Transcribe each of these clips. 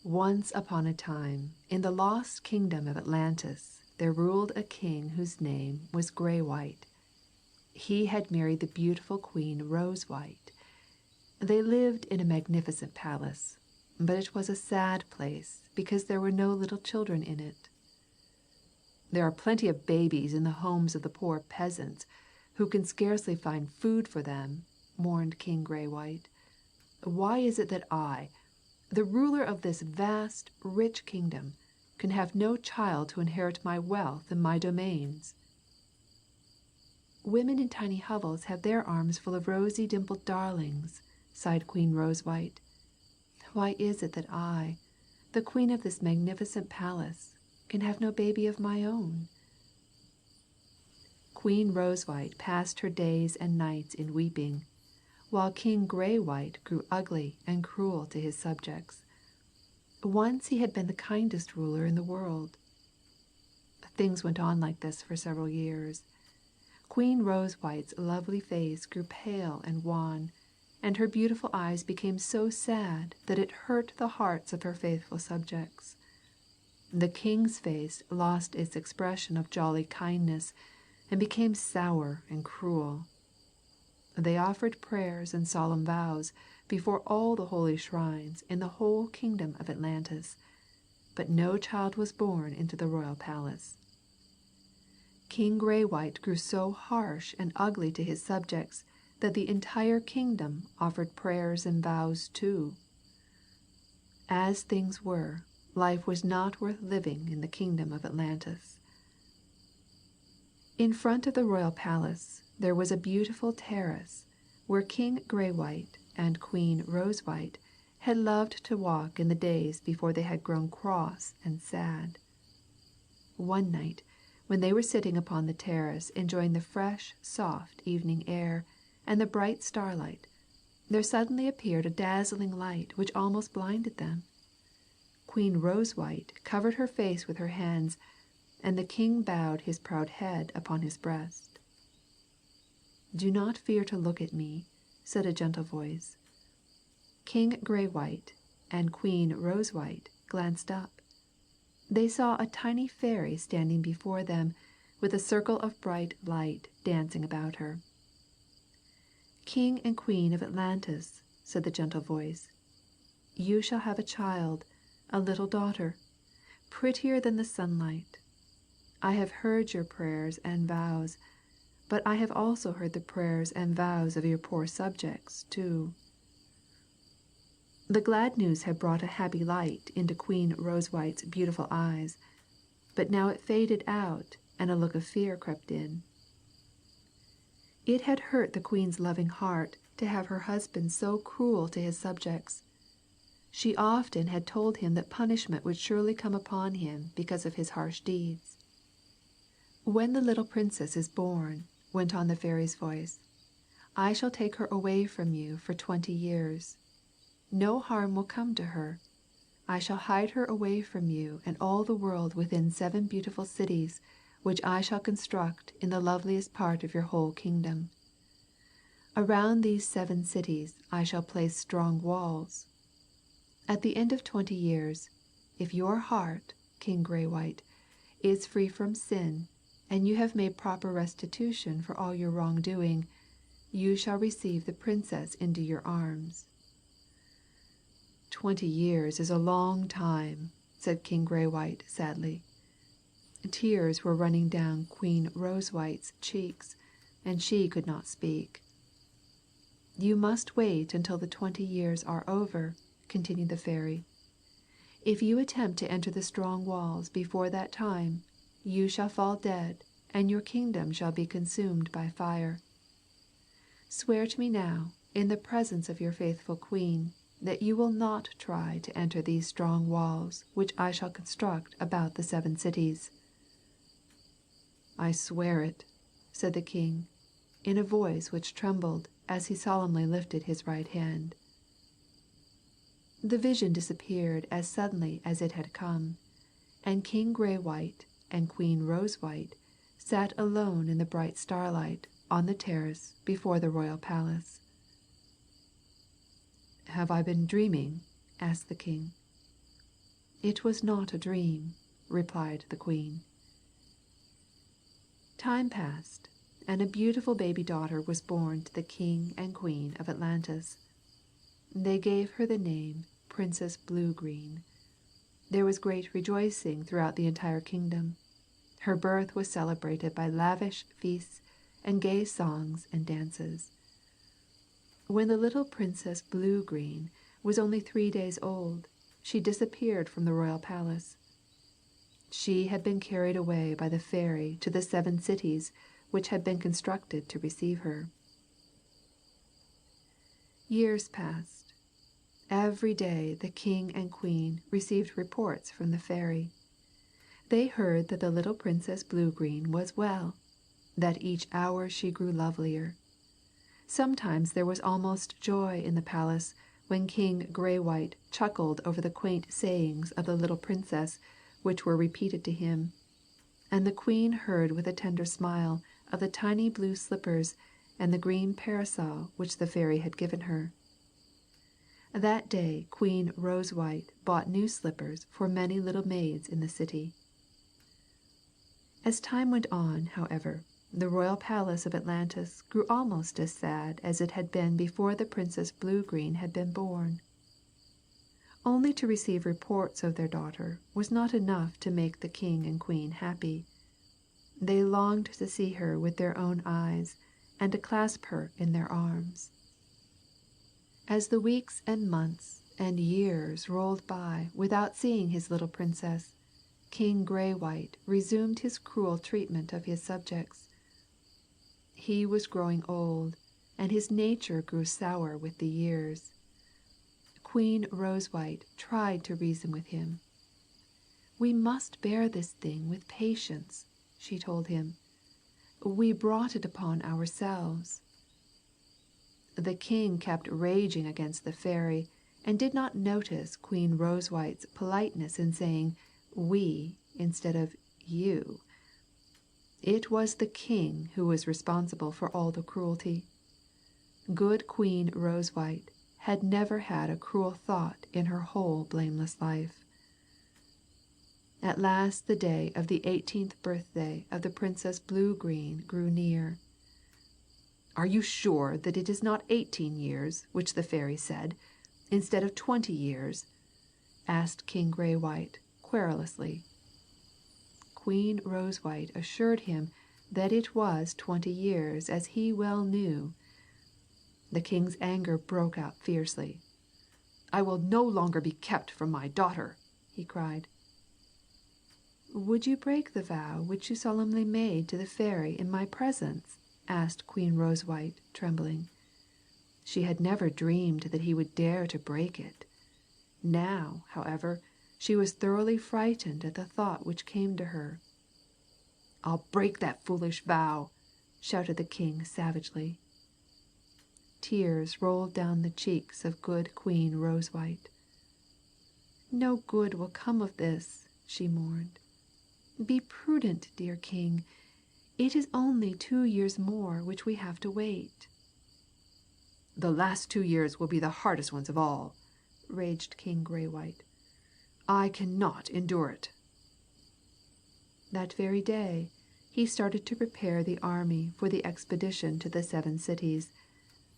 Once upon a time, in the lost kingdom of Atlantis, there ruled a king whose name was Grey-White. He had married the beautiful Queen Rose-White. They lived in a magnificent palace, but it was a sad place because there were no little children in it. "There are plenty of babies in the homes of the poor peasants, who can scarcely find food for them," mourned King Grey-White. "Why is it that I, the ruler of this vast, rich kingdom, can have no child to inherit my wealth and my domains?" "Women in tiny hovels have their arms full of rosy dimpled darlings," sighed Queen Rose-White. "Why is it that I, the queen of this magnificent palace, can have no baby of my own?" Queen Rose-White passed her days and nights in weeping, while King Grey-White grew ugly and cruel to his subjects. Once he had been the kindest ruler in the world. Things went on like this for several years. Queen Rose-White's lovely face grew pale and wan, and her beautiful eyes became so sad that it hurt the hearts of her faithful subjects. The king's face lost its expression of jolly kindness and became sour and cruel. They offered prayers and solemn vows before all the holy shrines in the whole kingdom of Atlantis, but no child was born into the royal palace. King Grey-White grew so harsh and ugly to his subjects that the entire kingdom offered prayers and vows too. As things were, life was not worth living in the kingdom of Atlantis. In front of the royal palace there was a beautiful terrace where King Grey-White and Queen Rose-White had loved to walk in the days before they had grown cross and sad. One night, when they were sitting upon the terrace enjoying the fresh, soft evening air and the bright starlight, there suddenly appeared a dazzling light which almost blinded them. Queen Rose-White covered her face with her hands, and the king bowed his proud head upon his breast. "Do not fear to look at me," said a gentle voice. King Grey-White and Queen Rose-White glanced up. They saw a tiny fairy standing before them, with a circle of bright light dancing about her. "King and Queen of Atlantis," said the gentle voice, "you shall have a child, a little daughter, prettier than the sunlight. I have heard your prayers and vows, but I have also heard the prayers and vows of your poor subjects, too." The glad news had brought a happy light into Queen Rose-White's beautiful eyes, but now it faded out and a look of fear crept in. It had hurt the queen's loving heart to have her husband so cruel to his subjects. She often had told him that punishment would surely come upon him because of his harsh deeds. "When the little princess is born," went on the fairy's voice, "I shall take her away from you for 20 years. No harm will come to her. I shall hide her away from you and all the world within 7 beautiful cities, which I shall construct in the loveliest part of your whole kingdom. Around these 7 cities I shall place strong walls. At the end of 20 years, if your heart, King Grey-White, is free from sin, and you have made proper restitution for all your wrongdoing, you shall receive the princess into your arms." "20 years is a long time," said King Grey-White sadly. Tears were running down Queen Rose-White's cheeks, and she could not speak. "You must wait until the 20 years are over," continued the fairy. "If you attempt to enter the strong walls before that time, you shall fall dead, and your kingdom shall be consumed by fire. Swear to me now, in the presence of your faithful queen, that you will not try to enter these strong walls which I shall construct about the 7 cities." "I swear it," said the king, in a voice which trembled as he solemnly lifted his right hand. The vision disappeared as suddenly as it had come, and King Grey-White and Queen Rose-White sat alone in the bright starlight on the terrace before the royal palace. "Have I been dreaming?" asked the king. "It was not a dream," replied the queen. Time passed, and a beautiful baby daughter was born to the king and queen of Atlantis. They gave her the name Princess Bluegreen. There was great rejoicing throughout the entire kingdom. Her birth was celebrated by lavish feasts and gay songs and dances. When the little Princess Bluegreen was only 3 days old, she disappeared from the royal palace. She had been carried away by the fairy to the 7 cities which had been constructed to receive her. Years passed. Every day the king and queen received reports from the fairy. They heard that the little Princess Bluegreen was well, that each hour she grew lovelier. Sometimes there was almost joy in the palace when King Graywhite chuckled over the quaint sayings of the little princess, which were repeated to him, and the queen heard with a tender smile of the tiny blue slippers and the green parasol which the fairy had given her. That day Queen Rosewhite bought new slippers for many little maids in the city. As time went on, however, the royal palace of Atlantis grew almost as sad as it had been before the Princess Bluegreen had been born. Only to receive reports of their daughter was not enough to make the king and queen happy. They longed to see her with their own eyes, and to clasp her in their arms. As the weeks and months and years rolled by without seeing his little princess, King Graywhite resumed his cruel treatment of his subjects. He was growing old, and his nature grew sour with the years. Queen Rosewhite tried to reason with him. "We must bear this thing with patience," she told him. "We brought it upon ourselves." The king kept raging against the fairy, and did not notice Queen Rosewhite's politeness in saying "we" instead of "you." It was the king who was responsible for all the cruelty. Good Queen Rosewhite had never had a cruel thought in her whole blameless life. At last the day of the 18th birthday of the Princess Bluegreen grew near. "Are you sure that it is not 18 years, which the fairy said, instead of 20 years?" asked King Graywhite querulously. Queen Rosewhite assured him that it was 20 years, as he well knew. The king's anger broke out fiercely. "I will no longer be kept from my daughter," he cried. "Would you break the vow which you solemnly made to the fairy in my presence?" asked Queen Rosewhite, trembling. She had never dreamed that he would dare to break it. Now, however, she was thoroughly frightened at the thought which came to her. "I'll break that foolish vow!" shouted the king savagely. Tears rolled down the cheeks of good Queen Rosewhite. "No good will come of this," she mourned. "Be prudent, dear king. It is only 2 years more which we have to wait." "The last 2 years will be the hardest ones of all," raged King Graywhite. "I cannot endure it." That very day he started to prepare the army for the expedition to the 7 cities,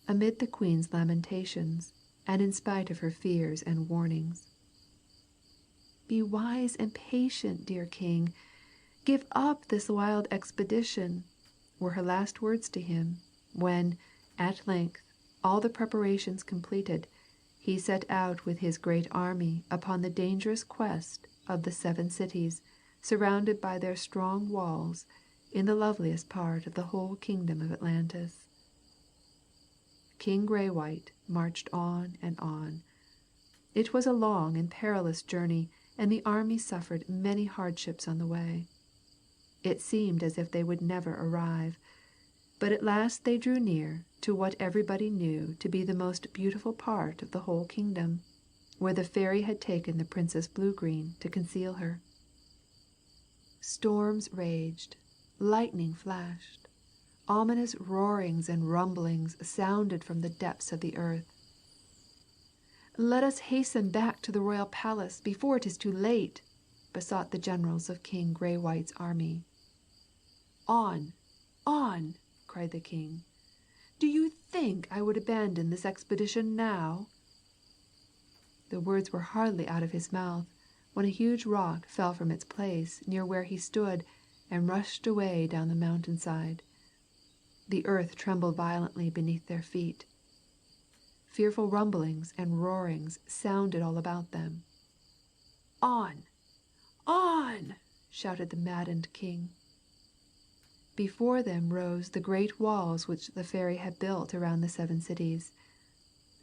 amid the queen's lamentations, and in spite of her fears and warnings. "Be wise and patient, dear king. Give up this wild expedition," were her last words to him, when, at length, all the preparations completed, he set out with his great army upon the dangerous quest of the 7 cities, surrounded by their strong walls, in the loveliest part of the whole kingdom of Atlantis. King Graywhite marched on and on. It was a long and perilous journey, and the army suffered many hardships on the way. It seemed as if they would never arrive, but at last they drew near to what everybody knew to be the most beautiful part of the whole kingdom, where the fairy had taken the Princess Bluegreen to conceal her. Storms raged, lightning flashed, ominous roarings and rumblings sounded from the depths of the earth. Let us hasten back to the royal palace before it is too late, besought the generals of King Graywhite's army. On, on, cried the king. Do you think I would abandon this expedition now? The words were hardly out of his mouth when a huge rock fell from its place near where he stood and rushed away down the mountainside. The earth trembled violently beneath their feet. Fearful rumblings and roarings sounded all about them. On! On! Shouted the maddened king. Before them rose the great walls which the fairy had built around the 7 cities.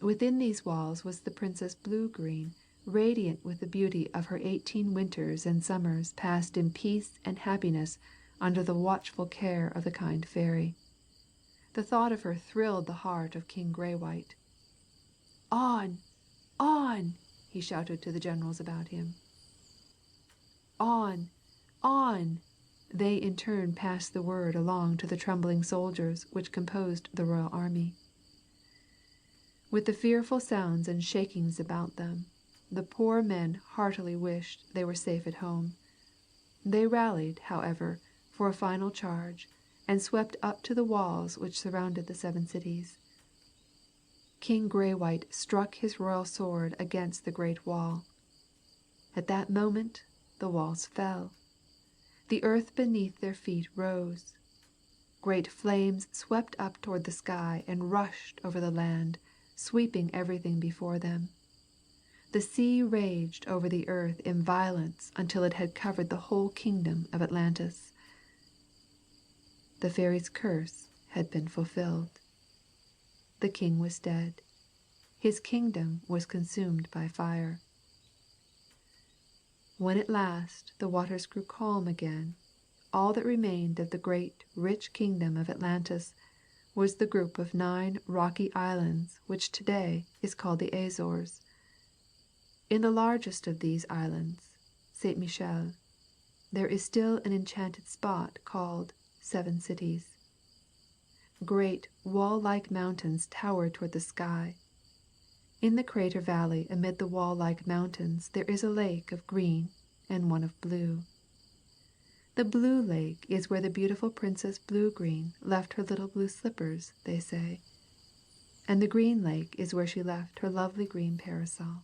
Within these walls was the Princess Bluegreen, radiant with the beauty of her 18 winters and summers passed in peace and happiness under the watchful care of the kind fairy. The thought of her thrilled the heart of King Graywhite. On! On! He shouted to the generals about him. On! On! They in turn passed the word along to the trembling soldiers which composed the royal army. With the fearful sounds and shakings about them, the poor men heartily wished they were safe at home. They rallied, however, for a final charge, and swept up to the walls which surrounded the 7 cities. King Graywhite struck his royal sword against the great wall. At that moment the walls fell. The earth beneath their feet rose. Great flames swept up toward the sky and rushed over the land, sweeping everything before them. The sea raged over the earth in violence until it had covered the whole kingdom of Atlantis. The fairy's curse had been fulfilled. The king was dead. His kingdom was consumed by fire. When at last the waters grew calm again, all that remained of the great, rich kingdom of Atlantis was the group of 9 rocky islands which today is called the Azores. In the largest of these islands, St. Michel, there is still an enchanted spot called 7 Cities. Great wall-like mountains tower toward the sky. In the crater valley amid the wall-like mountains there is a lake of green and one of blue. The blue lake is where the beautiful Princess Bluegreen left her little blue slippers, they say, and the green lake is where she left her lovely green parasol.